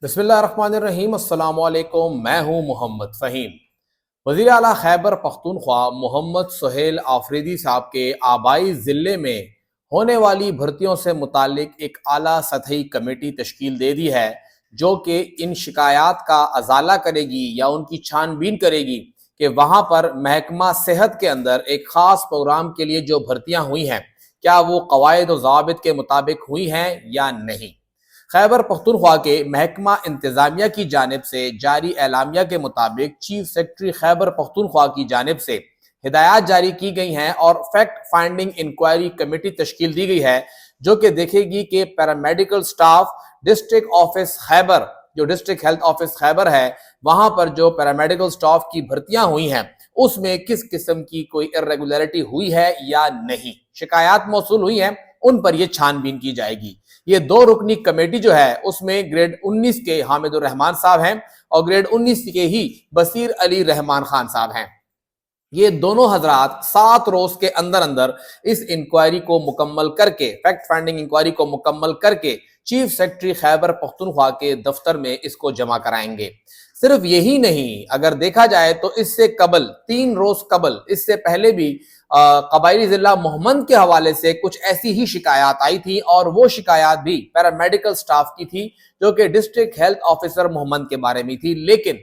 बिस्मिल्लाहिर्रहमानिर्रहीम। अस्सलाम वालेकुम। मैं हूँ मोहम्मद फ़हीम। वज़ीर आला खैबर पख्तूनख्वा मोहम्मद सुहेल आफरीदी साहब के आबाई ज़िले में होने वाली भर्तियों से मुतालिक एक आला सतही कमेटी तश्कील दे दी है, जो कि इन शिकायत का अजाला करेगी या उनकी छानबीन करेगी कि वहाँ पर महकमा सेहत के अंदर एक ख़ास प्रोग्राम के लिए जो भर्तियाँ हुई हैं, क्या वो क़वाइद व ज़ाबित के मुताबिक हुई हैं या नहीं। खैबर पख्तूनख्वा के महकमा इंतजामिया की जानिब से जारी एलामिया के मुताबिक चीफ सेक्रेटरी खैबर पख्तूनख्वा की जानिब से हिदायत जारी की गई हैं और फैक्ट फाइंडिंग इंक्वायरी कमेटी तश्कील दी गई है, जो कि देखेगी कि paramedical staff district office Khyber, जो डिस्ट्रिक्ट हेल्थ ऑफिस खैबर है, वहां पर जो पैरामेडिकल स्टाफ की भर्तियां हुई हैं उसमें किस किस्म की कोई इर्रेगुलरिटी हुई है या नहीं। शिकायत मौसूल हुई हैं, उन पर यह छानबीन की जाएगी। ये दो रुकनी कमेटी जो है उसमें ग्रेड 19 के हामिदुर रहमान साहब हैं और ग्रेड 19 के ही बसीर अली रहमान खान साहब हैं। ये दोनों हजरात 7 रोज के अंदर अंदर इस इंक्वायरी को मुकम्मल करके, फैक्ट फाइंडिंग इंक्वायरी को मुकम्मल करके चीफ सेक्रेटरी खैबर पख्तूनख्वा के दफ्तर में इसको जमा कराएंगे। सिर्फ यही नहीं, अगर देखा जाए तो इससे कबल 3 रोज कबल, इससे पहले भी कबायली जिला मोहम्मद के हवाले से कुछ ऐसी ही शिकायत आई थी और वो शिकायत भी पैरामेडिकल स्टाफ की थी, जो कि डिस्ट्रिक्ट हेल्थ ऑफिसर मोहम्मद के बारे में थी। लेकिन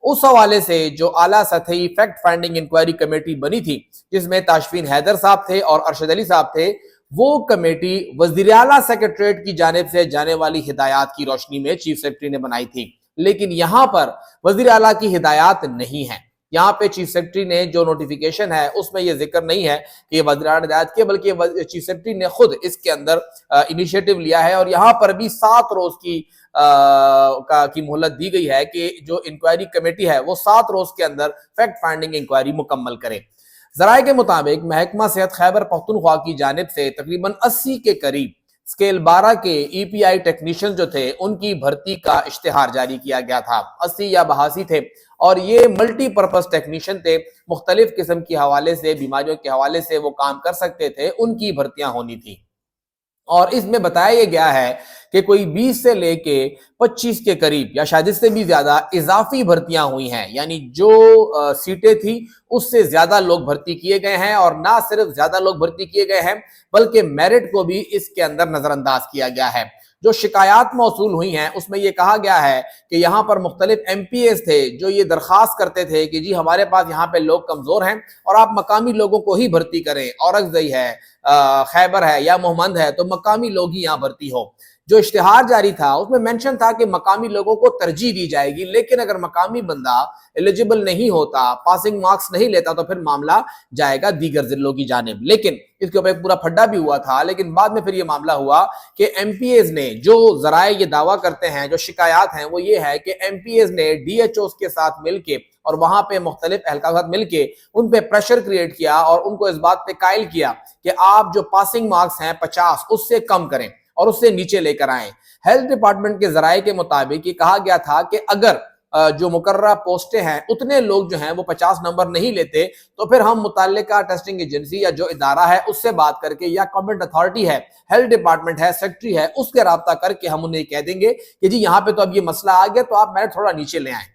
उस हवाले से जो आला सतही फैक्ट फाइंडिंग इंक्वायरी कमेटी बनी थी, जिसमें ताशफीन हैदर साहब थे और अरशद अली साहब थे, वो कमेटी वज़ीर आला सेक्रेटरीट की जानिब से जाने वाली हिदायत की रोशनी में चीफ सेक्रेटरी ने बनाई थी। लेकिन यहां पर वज़ीर आला की हिदायत नहीं है। यहाँ पे चीफ सेक्रेटरी ने जो नोटिफिकेशन है उसमें यह जिक्र नहीं है कि ये वज़ीर आला ने हिदायत की, बल्कि चीफ सेक्रेटरी ने खुद इसके अंदर इनिशिएटिव लिया है और यहाँ पर भी 7 रोज की मोहलत दी गई है कि जो इंक्वायरी कमेटी है वो 7 रोज के अंदर फैक्ट फाइंडिंग इंक्वायरी मुकम्मल करे। जराये के मुताबिक महकमा सेहत खैबर पख्तूनख्वा की जानिब से तकरीबन 80 के करीब स्केल 12 के EPI टेक्नीशियन जो थे उनकी भर्ती का इश्तिहार जारी किया गया था। 80 या 82 थे और ये मल्टीपर्पज टेक्नीशियन थे, मुख्तलिफ किस्म के हवाले से, बीमारियों के हवाले से वो काम कर सकते थे, उनकी भर्तियां होनी थी। और इसमें बताया गया है कि कोई 20 से लेके 25 के करीब या शायद इससे भी ज्यादा इजाफी भर्तियां हुई हैं, यानी जो सीटें थी उससे ज्यादा लोग भर्ती किए गए हैं और ना सिर्फ ज्यादा लोग भर्ती किए गए हैं बल्कि मेरिट को भी इसके अंदर नजरअंदाज किया गया है। जो शिकायत मौसूल हुई हैं उसमें यह कहा गया है कि यहाँ पर मुख्तलिफ MPAs थे जो ये दरख्वास्त करते थे कि जी हमारे पास यहाँ पे लोग कमजोर हैं और आप मकामी लोगों को ही भर्ती करें, औरंगज़ई है, खैबर है या मोहम्मद है, तो मकामी लोग ही यहाँ भर्ती हो। जो इश्तिहार जारी था उसमें मेंशन था कि मकामी लोगों को तरजीह दी जाएगी, लेकिन अगर मकामी बंदा एलिजिबल नहीं होता, पासिंग मार्क्स नहीं लेता, तो फिर मामला जाएगा दीगर जिलों की जानिब। लेकिन इसके ऊपर एक पूरा फड्डा भी हुआ था, लेकिन बाद में फिर ये मामला हुआ कि MPAs ने, जो जराए ये दावा करते हैं, जो शिकायत हैं वो ये है कि MPAs ने DHOs के साथ मिलके और वहां पे मुख्तलिफ एहलकार के साथ मिलके उन पे प्रेशर क्रिएट किया और उनको इस बात पे कायल किया कि आप जो पासिंग मार्क्स हैं 50 उससे कम करें और उससे नीचे लेकर आए। हेल्थ डिपार्टमेंट के जराये के मुताबिक ये कहा गया था कि अगर जो मुकर्ररा पोस्टें हैं उतने लोग जो हैं वो 50 नंबर नहीं लेते तो फिर हम मुताल्लिका टेस्टिंग एजेंसी या जो इदारा है उससे बात करके, या कॉम्पिटेंट अथॉरिटी है, हेल्थ डिपार्टमेंट है, सेक्रेटरी है, उसके राब्ता करके हम उन्हें कह देंगे कि जी यहाँ पे तो अब ये मसला आ गया तो आप मेरिट थोड़ा नीचे ले आए।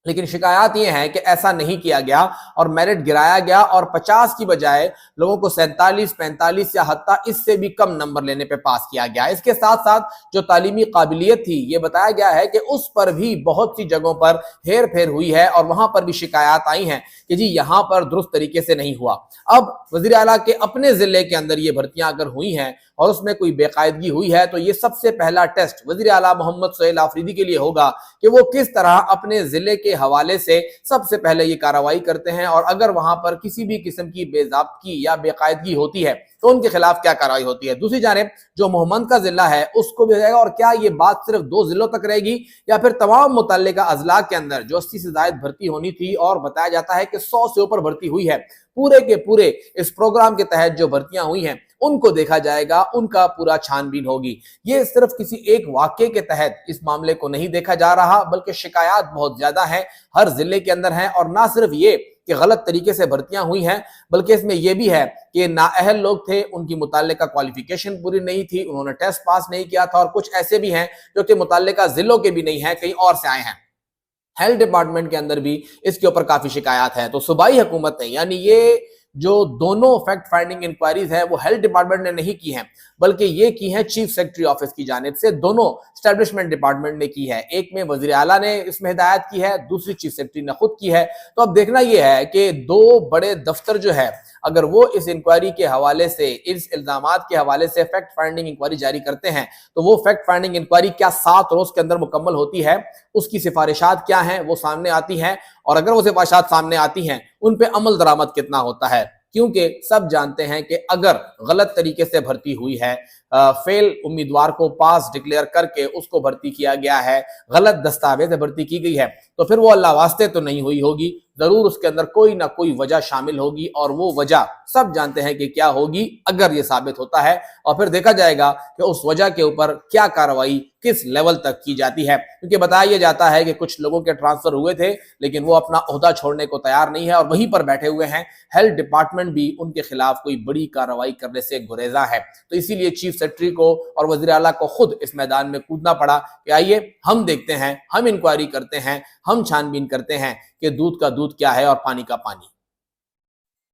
लेकिन शिकायत ये है कि ऐसा नहीं किया गया और मेरिट गिराया गया और 50 की बजाय लोगों को 47, 45 या हत्ता इससे भी कम नंबर लेने पे पास किया गया। इसके साथ साथ जो तालीमी काबिलियत थी, ये बताया गया है कि उस पर भी बहुत सी जगहों पर हेर फेर हुई है और वहां पर भी शिकायत आई हैं कि जी यहाँ पर दुरुस्त तरीके से नहीं हुआ। अब वज़ीर आला के अपने जिले के अंदर ये भर्तियां अगर हुई हैं और उसमें कोई बेकायदगी हुई है तो ये सबसे पहला टेस्ट वज़ीर आला मोहम्मद सुहेल आफरीदी के लिए होगा कि वो किस तरह अपने जिले के हवाले से सबसे पहले ये कार्रवाई करते हैं और अगर वहां पर किसी भी किस्म की बेज़ाब्तगी या बेकायदगी होती है तो उनके खिलाफ क्या कार्रवाई होती है। दूसरी जानिब जो मोहम्मद का जिला है उसको भी जाएगा, और क्या ये बात सिर्फ 2 जिलों तक रहेगी या फिर तमाम मुतल्लिका अजला के अंदर जो 80 से ज्यादा भर्ती होनी थी और बताया जाता है कि 100 से ऊपर भर्ती हुई है, पूरे के पूरे इस प्रोग्राम के तहत जो भर्तियां हुई हैं उनको देखा जाएगा, उनका पूरा छानबीन होगी। ये सिर्फ किसी एक वाक्य के तहत इस मामले को नहीं देखा जा रहा, बल्कि शिकायत बहुत ज्यादा है, हर जिले के अंदर है। और ना सिर्फ ये कि کہ غلط طریقے سے بھرتیاں ہوئی ہیں، بلکہ اس میں یہ بھی ہے کہ نااہل لوگ تھے، ان کی متعلقہ کوالیفیکیشن پوری نہیں تھی، انہوں نے ٹیسٹ پاس نہیں کیا تھا، اور کچھ ایسے بھی ہیں جو کہ متعلقہ ضلعوں کے بھی نہیں ہیں، کہیں اور سے آئے ہیں۔ ہیلتھ ڈپارٹمنٹ کے اندر بھی اس کے اوپر کافی شکایات ہیں۔ تو صوبائی حکومت نے، یعنی یہ جو دونوں فیکٹ فائنڈنگ انکوائریز ہیں وہ ہیلتھ ڈپارٹمنٹ نے نہیں کی ہیں، بلکہ یہ کی ہیں چیف سیکرٹری آفس کی جانب سے، دونوں اسٹیبلشمنٹ ڈپارٹمنٹ نے کی ہے۔ ایک میں وزیر اعلیٰ نے اس میں ہدایت کی ہے، دوسری چیف سیکرٹری نے خود کی ہے۔ تو اب دیکھنا یہ ہے کہ دو بڑے دفتر جو ہے، اگر وہ اس انکوائری کے حوالے سے، اس الزامات کے حوالے سے فیکٹ فائنڈنگ انکوائری جاری کرتے ہیں، تو وہ فیکٹ فائنڈنگ انکوائری کیا 7 روز کے اندر مکمل ہوتی ہے، اس کی سفارشات کیا ہیں وہ سامنے آتی ہیں، اور اگر وہ سفارشات سامنے آتی ہیں ان پہ عمل درآمد کتنا ہوتا ہے، کیونکہ سب جانتے ہیں کہ اگر غلط طریقے سے بھرتی ہوئی ہے، فیل امیدوار کو پاس ڈکلیئر کر کے اس کو بھرتی کیا گیا ہے، غلط دستاویز بھرتی کی گئی ہے، تو پھر وہ اللہ واسطے تو نہیں ہوئی ہوگی، ضرور اس کے اندر کوئی نہ کوئی وجہ شامل ہوگی، اور وہ وجہ سب جانتے ہیں کہ کیا ہوگی اگر یہ ثابت ہوتا ہے، اور پھر دیکھا جائے گا کہ اس وجہ کے اوپر کیا کارروائی کس لیول تک کی جاتی ہے، کیونکہ بتایا جاتا ہے کہ کچھ لوگوں کے ٹرانسفر ہوئے تھے لیکن وہ اپنا عہدہ چھوڑنے کو تیار نہیں ہے اور وہیں پر بیٹھے ہوئے ہیں۔ ہیلتھ ڈپارٹمنٹ بھی ان کے خلاف کوئی بڑی کارروائی کرنے سے گریزاں ہے، تو اسی لیے چیف سیکرٹری کو اور وزیر اعلیٰ کو خود اس میدان میں کودنا پڑا کہ آئیے ہم دیکھتے ہیں، ہم انکوائری کرتے ہیں، ہم چھان بین کرتے ہیں کہ دودھ کا دودھ کیا ہے اور پانی کا پانی۔